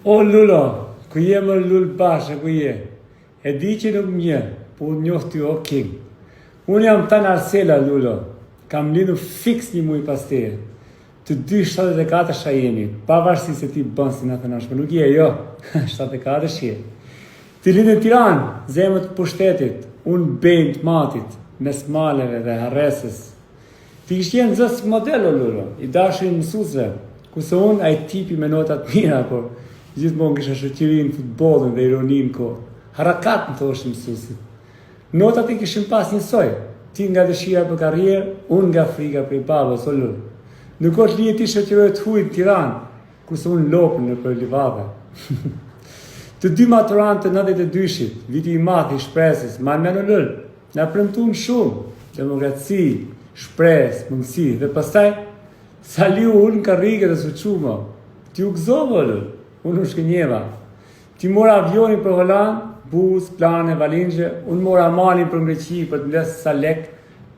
O Lulo, ku je më lull bashkë, ku je? E di që nuk mje, po njohë ty o king. Unë jam tanë Arsela, Lulo. Kam lindur fix një muj pas teje. Të 2.74 jeni, pavarësi se ti bën si në thënash, për nuk je, jo, 74 je. Ti lindë në Tiranë, zemët pushtetit, unë bejnë të matit, mes maleve dhe harresës. Ti kishtë jenë zës modelo, Lulo, i dashin mësuzve, kuse unë ai tipi me notat mira, por gjithmonë kisha shoqërinë, futbollin dhe ironinë ko. Harakat më thoshin mësuesit. Notat i kishin pas njësoj. Ti nga dëshira për karrierë, unë nga frika për babës, o Lull. Nuk është lije ti shoqëroj të huj në Tiranë, kurse unë lopën në për livave. Të dy maturantë të 92-shit, viti i madh i shpresës, ma në Lull, na premtuan shumë, demokraci, shpresë, mundësi, dhe pastaj sa liu unë karrige dhe suçuma. Ti u gëzova, Lull. Unë u shkënjeva. Ti mora avionin për Holland, bus, plane, valingje, unë mora malin për Greqi për të mbledh sa lek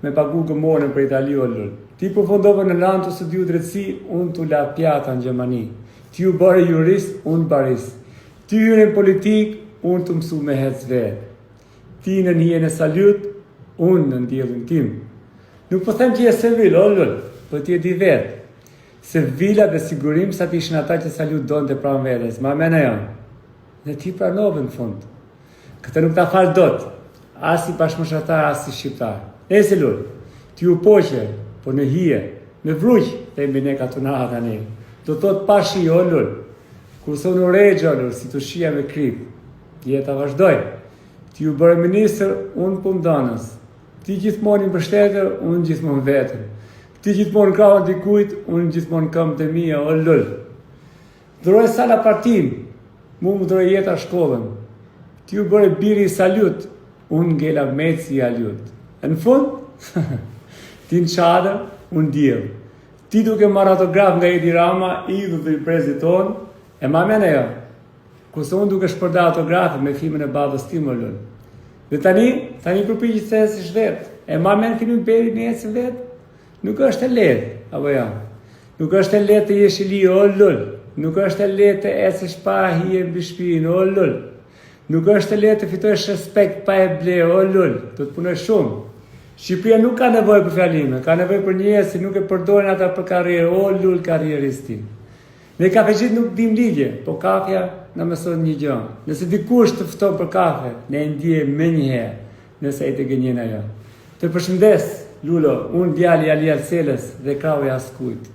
me pagu gëmorën për Itali o Lull. Ti përfundove në Lanë të studiu drejtësi, unë t'u la pjata në Gjermani. Ti u bëre jurist, unë barist. Ti hyre në politik, unë të mësu me hec vetë. Ti në njën e Salut, unë në ndjellin tim. Nuk po them që je servil, o Lull, po ti e di vetë. Se vila dhe sigurim sa ti ishin ata që Salut donë të pranë vetes, ma mene janë. Dhe ti pranove në fund. Këtë nuk ta falë dot, as i bashkëmoshatar, as i shqiptar. E se Lull, ti u poqe, por në hije, me vruq, dhe mbi ne ka të naha tani. Do thot pashi o Lull, kurse unë regjo Lull, si të shia me krip. Jeta vazhdoj. Ti u bërë ministër, unë pundanës. Ti gjithmonë i mbështetër, unë gjithmonë vetër. Ti gjithmonë krahun dikujt, unë gjithmonë këmbët e mia, o Lull. Dhuroj sala partim, mu më dhuroj jeta shkollën. Ti u bëre biri i Salut, unë ngela meci i Alut. E në fund, ti në qadë, unë djevë. Ti duke marrë autograf nga Edi Rama, idhull të i prezit tonë, e ma mene jo. Kurse unë duke shpërda autografe me filmin e babës tim, o Lull. Dhe tani përpiqet se si vetë. E ma mene filmin Beri në ecën vetë. Nuk është e lehtë, apo ja. Nuk është e lehtë të jesh i lirë, o Lull. Nuk është e lehtë të ecësh pa hije mbi shtëpinë, o Lull. Nuk është e lehtë të fitosh respekt pa e ble, o Lull. Do të punosh shumë. Shqipëria nuk ka nevojë për fjalime, ka nevojë për njerëz që nuk e përdorin ata për karrierë, o Lull karrieristi. Ne kafeqit nuk dim ligje, po kafja na mëson një gjë. Nëse dikush të fton për kafe, ne e ndjejmë menjëherë, nëse ai të gënjen ajo. Të përshëndes Lulo, unë djali Ali Arselës dhe krau i askujt.